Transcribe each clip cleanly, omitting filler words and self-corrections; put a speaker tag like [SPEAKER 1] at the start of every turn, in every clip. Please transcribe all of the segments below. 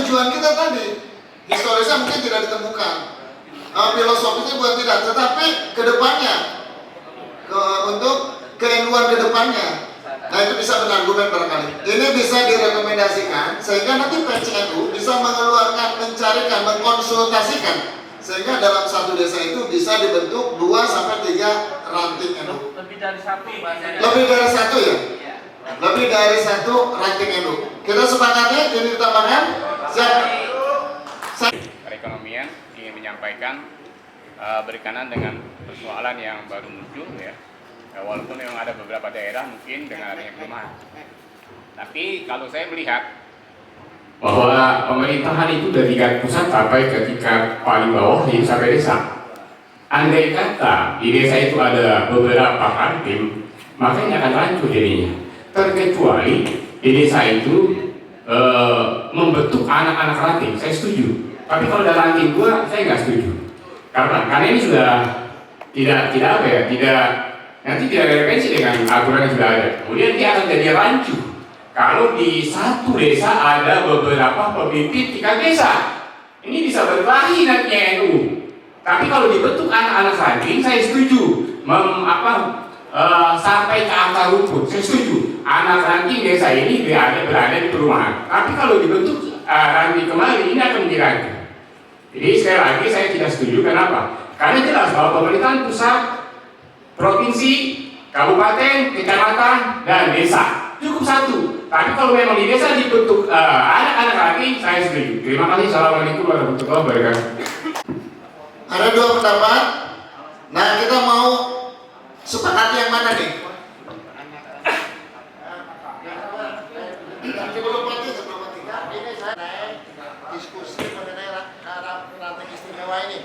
[SPEAKER 1] tujuan kita tadi, historisnya mungkin tidak ditemukan, filosofisnya buat tidak, tetapi kedepannya, untuk keenduan kedepannya, nah itu bisa berargumen barangkali. Ini bisa direkomendasikan sehingga nanti PCNU bisa mengeluarkan, mencarikan, mengkonsultasikan, sehingga dalam satu desa itu bisa dibentuk 2 sampai 3 ranting NU.
[SPEAKER 2] Lebih dari satu,
[SPEAKER 1] lebih dari satu ya? Lebih dari satu ranting NU. Kita sepakati ini ditambahkan.
[SPEAKER 3] Perekonomian ingin menyampaikan berkenaan dengan persoalan yang baru muncul ya. Walaupun memang ada beberapa daerah mungkin dengan adanya perumahan. Tapi kalau saya melihat bahwa pemerintahan itu dari tingkat pusat sampai ke tingkat paling bawah yaitu sampai desa. Andai kata di desa itu ada beberapa ranting, makanya akan hancur jadinya. Terkecuali di desa itu membentuk anak-anak ranting, saya setuju. Tapi kalau ada ranting gua, saya nggak setuju. Karena ini sudah nanti tidak relevansi dengan aturan yang sudah ada. Kemudian dia akan jadi rancu. Kalau di satu desa ada beberapa pemimpin tingkat desa, ini bisa berkelahi nantinya NU. Tapi kalau dibentuk anak-anak ranting, saya setuju. Sampai ke akar rumput, saya setuju. Anak ranting desa ini berada di perumahan. Tapi kalau dibentuk ranting kembali, ini akan menjadi rancu. Jadi sekali lagi saya tidak setuju. Kenapa? Karena jelas bahwa pemerintahan pusat, provinsi, kabupaten, kecamatan, dan desa cukup satu. Tapi kalau memang di desa dibentuk anak-anak ranting, saya setuju. Terima kasih. Assalamualaikum warahmatullahi wabarakatuh.
[SPEAKER 1] Ada 2 pendapat. Nah, kita mau sepakati yang mana nih?
[SPEAKER 4] Ini saya diskusi mengenai ranting istimewa ini.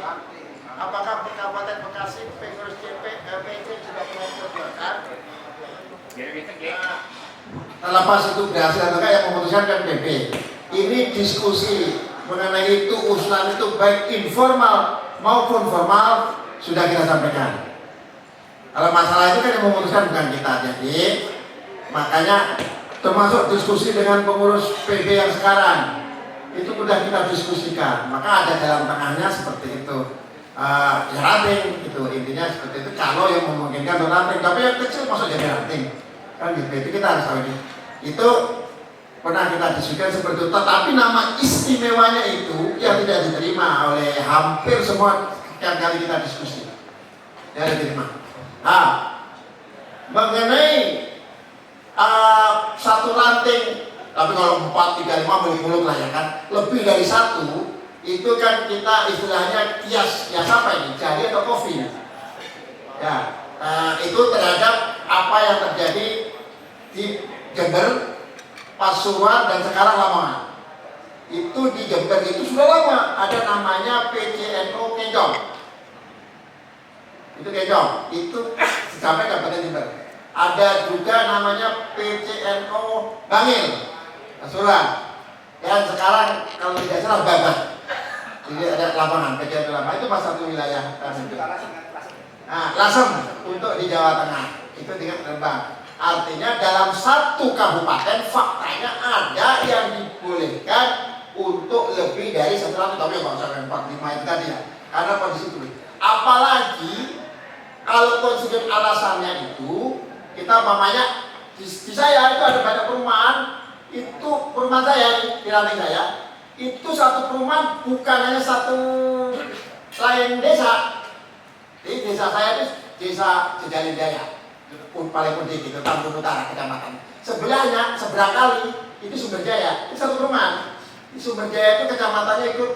[SPEAKER 4] Apakah Kabupaten Bekasi, pengurus PC sudah memperjuangkan?
[SPEAKER 1] Terlepas itu berhasil atau enggak yang memutuskan kan PP. Ini diskusi mengenai itu, usulan itu baik informal maupun formal sudah kita sampaikan. Kalau masalah itu kan yang memutuskan bukan kita, jadi makanya termasuk diskusi dengan pengurus PB yang sekarang itu sudah kita diskusikan. Maka ada jalan tengahnya seperti itu. Ya ranting itu intinya seperti itu. Kalau yang memungkinkan untuk ranting, tapi yang kecil masuk jadi ranting kan gitu. Itu kita harus tahu ini. Itu pernah kita diskusikan seperti itu. Tetapi nama istimewanya itu yang tidak diterima oleh hampir semua yang kali kita diskusi. Yang diterima. Nah, mengenai satu ranting, tapi kalau 4, 3, 5 muluk-muluk lah ya kan, lebih dari satu. Itu kan kita istilahnya kias apa ini? Jari atau kopi? Ya, itu terhadap apa yang terjadi di Jember, Pasuruan dan sekarang Lamongan. Itu di Jember itu sudah lama ada namanya PCNO Kenjong. Itu Kenjong, itu sampai Kabupaten Jember. Ada juga namanya PCNO Bangil, Pasuruan. Dan sekarang kalau tidak salah Babat. Jadi ada lapangan, PCNO Lapangan itu pas satu wilayah kan itu. Nah, Lasem untuk di Jawa Tengah itu dengan Rembang. Artinya dalam satu kabupaten faktanya ada yang dibolehkan untuk lebih dari satu ranting, tapi nggak usah 45 itu tadi ya, karena kondisi itu. Apalagi kalau konsider alasannya itu kita mamanya di saya itu ada banyak perumahan, itu perumahan saya di ranting saya itu satu perumahan bukan hanya satu lain desa. Di desa saya itu desa Jejalin Jaya, paling penting itu Tambun Utara kecamatan. Sebelahnya seberang kali itu Sumber Jaya, itu satu perumahan. Di Sumber Jaya itu kecamatannya ikut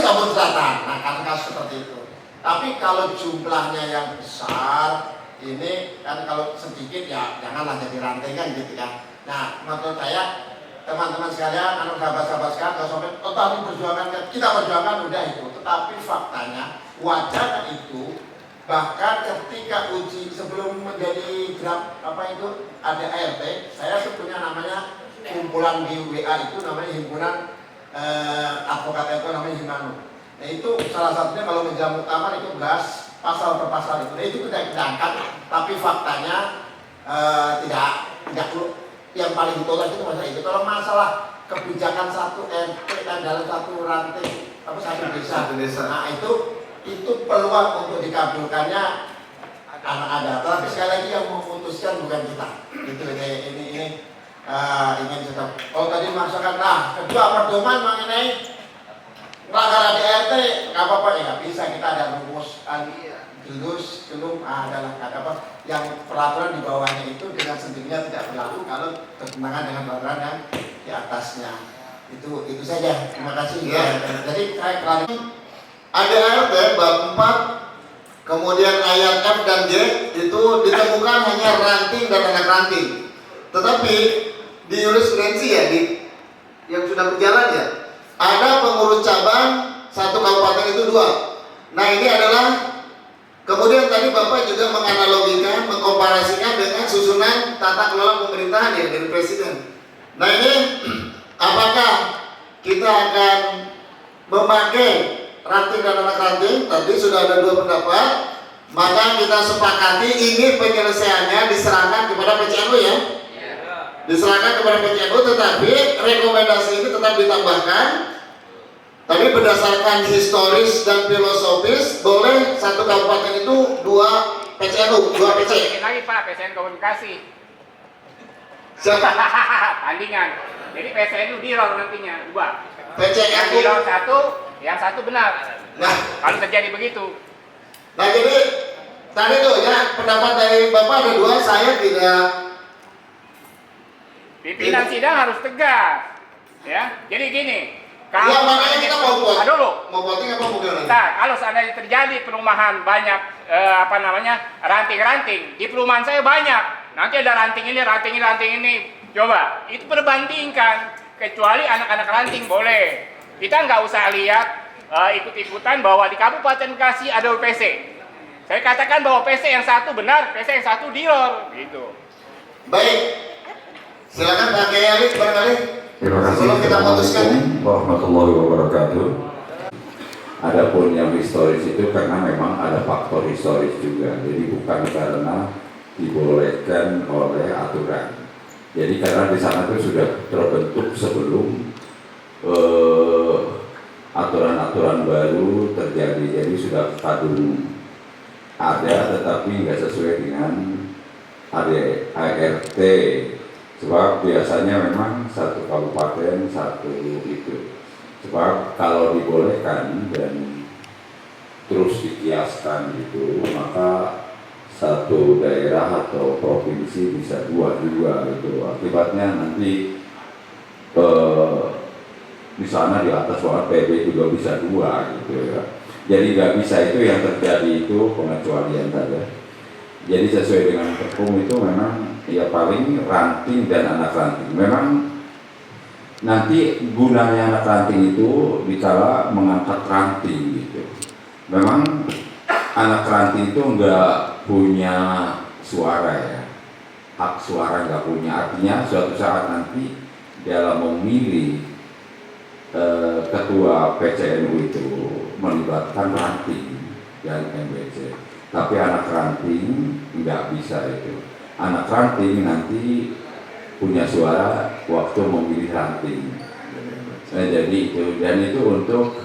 [SPEAKER 1] Tambun Selatan. Nah, kasus seperti itu. Tapi kalau jumlahnya yang besar, ini kan kalau sedikit ya janganlah jadi ranting kan gitu kan. Nah, menurut saya teman-teman sekalian, sahabat-sahabat sekalian, kalau sampai tetapi perjuangan kita perjuangan udah itu. Tetapi faktanya wacana itu bahkan ketika uji sebelum menjadi draft apa itu ada ART, saya tuh punya namanya kumpulan di WA itu namanya himpunan advokat itu namanya Himanu. Nah itu salah satunya kalau menjelang muktamar itu bahas pasal per pasal itu. Nah itu kita angkat, tapi faktanya tidak yang paling ditolak itu masalah itu. Kalau masalah kebijakan satu RT dan dalam satu ranting apa satu desa. Nah itu peluang untuk dikabulkannya anak ada. Tapi sekali lagi yang memutuskan bukan kita. Itu ini ingin saya. Oh tadi maksudkan kedua pedoman mengenai pelanggaran DRT nggak apa-apa ya, nggak bisa, kita ada rumus belum adalah apa yang peraturan di bawahnya itu dengan sendirinya tidak berlaku kalau bertentangan dengan peraturan yang di atasnya. Itu saja. Terima kasih. Ya. Jadi saya klarifikasi.
[SPEAKER 4] Ada RT bab 4 kemudian ayat F dan G itu ditemukan hanya ranting dan anak ranting. Tetapi di jurisprudensi ya yang sudah berjalan ya, ada pengurus cabang satu kabupaten itu 2. Nah ini adalah kemudian tadi Bapak juga menganalogikan, mengkomparasikan dengan susunan tata kelola pemerintahan ya dari Presiden. Nah ini apakah kita akan memakai ranting dan anak ranting? Tadi sudah ada 2 pendapat, maka kita sepakati ini penyelesaiannya diserahkan kepada PCNU ya. Diserahkan kepada PCNU, tetapi rekomendasi ini tetap ditambahkan. Tapi berdasarkan historis dan filosofis, boleh satu kabupaten itu 2 PCNU, 2 PC.
[SPEAKER 3] Bikin lagi Pak, PCN komunikasi.
[SPEAKER 4] Siapa?
[SPEAKER 3] Tandingan. Jadi PCNU diror nantinya 2. Yang
[SPEAKER 4] PCNU.
[SPEAKER 3] diror 1, yang 1 benar.
[SPEAKER 4] Nah,
[SPEAKER 3] Kalau terjadi begitu.
[SPEAKER 4] nah jadi tadi tuh ya pendapat dari Bapak ada 2, saya tidak.
[SPEAKER 3] Pimpinan sidang harus tegas. Ya. Jadi gini. Kalau
[SPEAKER 4] Ya makanya kita mau buat.
[SPEAKER 3] dulu.
[SPEAKER 4] Mau voting apa mau gimana?
[SPEAKER 3] Nah, kalau seandainya terjadi perumahan banyak ranting-ranting, di perumahan saya banyak. Nanti ada ranting ini. Coba, itu perbandingkan. Kecuali anak-anak ranting boleh. Kita nggak usah lihat ikut-ikutan bahwa di Kabupaten Bekasi ada UPC. Saya katakan bahwa PC yang 1 benar, PC yang 1 dior, gitu.
[SPEAKER 4] Baik. Silakan Pak Kiai Ali, barangkali.
[SPEAKER 2] Terima kasih.
[SPEAKER 4] Sebelum kita putuskan.
[SPEAKER 2] Assalamualaikum warahmatullahi wabarakatuh. Adapun yang historis itu karena memang ada faktor historis juga, jadi bukan karena dibolehkan oleh aturan. Jadi karena di sana itu sudah terbentuk sebelum aturan-aturan baru terjadi, jadi sudah kadung ada, tetapi nggak sesuai dengan ART. Sebab biasanya memang satu kabupaten satu itu. Sebab kalau dibolehkan dan terus dikiaskan gitu, maka satu daerah atau provinsi bisa 2 juga gitu. Akibatnya nanti di sana di atas banget PB juga bisa 2 gitu ya. Jadi nggak bisa, itu yang terjadi itu pengecualian saja. Jadi sesuai dengan hukum itu memang ya paling ranting dan anak ranting. Memang nanti gunanya anak ranting itu dikala mengangkat ranting gitu. Memang anak ranting itu nggak punya suara ya, hak suara nggak punya. Artinya suatu saat nanti dalam memilih ketua PCNU itu melibatkan ranting dan MBC. Tapi anak ranting nggak bisa itu. Anak ranting nanti punya suara waktu memilih ranting. Jadi itu, dan itu untuk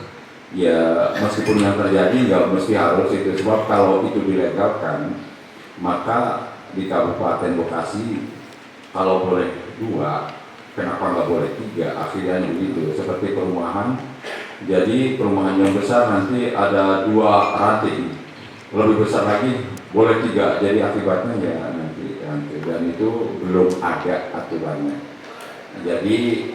[SPEAKER 2] ya meskipun yang terjadi nggak mesti harus itu. Sebab kalau itu dilegalkan, maka di Kabupaten Bekasi kalau boleh 2, kenapa nggak boleh 3? Akhirnya begitu. Seperti perumahan. Jadi perumahan yang besar nanti ada 2 ranting. Lebih besar lagi boleh 3, jadi akibatnya ya nanti dan itu belum ada aturannya. Jadi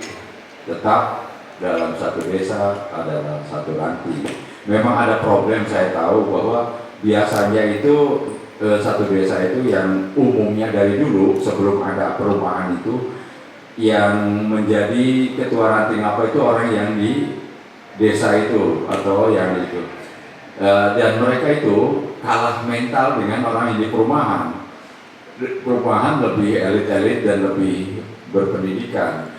[SPEAKER 2] tetap dalam satu desa ada 1 ranting. Memang ada problem, saya tahu bahwa biasanya itu satu desa itu yang umumnya dari dulu sebelum ada perumahan itu yang menjadi ketua ranting apa itu orang yang di desa itu atau yang itu. Dan mereka itu kalah mental dengan orang yang di perumahan. Perumahan lebih elit-elit dan lebih berpendidikan.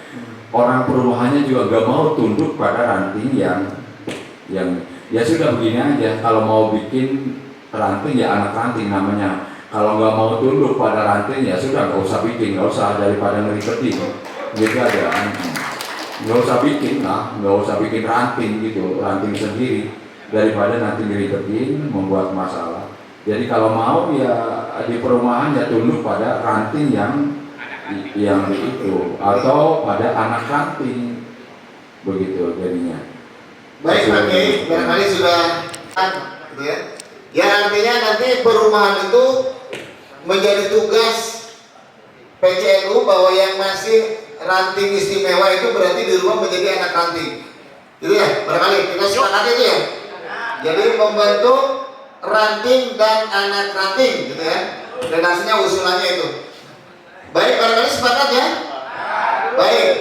[SPEAKER 2] Orang perumahannya juga gak mau tunduk pada ranting yang ya sudah begini aja. Kalau mau bikin ranting ya anak ranting namanya. Kalau nggak mau tunduk pada ranting ya sudah nggak usah bikin, nggak usah, daripada ngeribetin. Gitu aja. nggak usah bikin lah, nggak usah bikin ranting gitu, ranting sendiri daripada nanti diribetin membuat masalah. Jadi kalau mau ya di perumahan ya tunduk pada ranting yang itu atau pada anak ranting begitu jadinya.
[SPEAKER 4] Baik Pak Kiai, barangkali sudah gitu ya. Ya artinya nanti perumahan itu menjadi tugas PCNU bahwa yang masih ranting istimewa itu berarti dirubah menjadi anak ranting. Gitu ya, barangkali kita sepakat itu ya. Jadi membentuk ranting dan anak ranting gitu ya. Redaksinya usulannya itu. Baik, barangkali sepakat ya. Baik.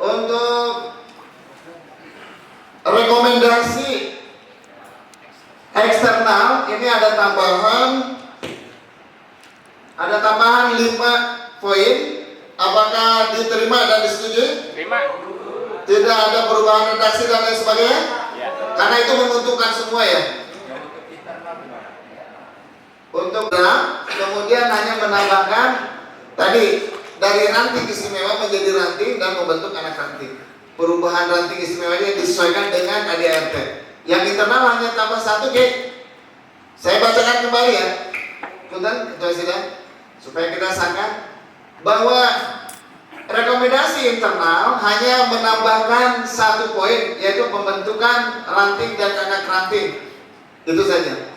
[SPEAKER 4] Untuk rekomendasi eksternal ini ada tambahan 5 poin. Apakah diterima dan disetujui?
[SPEAKER 3] Terima.
[SPEAKER 4] Tidak ada perubahan redaksi dan lain sebagainya?
[SPEAKER 3] Ya.
[SPEAKER 4] Karena itu menguntungkan semua ya. Untuk kemudian hanya menambahkan tadi dari ranting istimewa menjadi ranting dan membentuk anak ranting. Perubahan ranting istimewanya disesuaikan dengan ADART. Yang internal hanya tambah 1 G. Saya bacakan kembali ya. Punten, Ketua Sidang, supaya kita sangka bahwa rekomendasi internal hanya menambahkan 1 poin, yaitu pembentukan ranting dan anak ranting. Itu saja.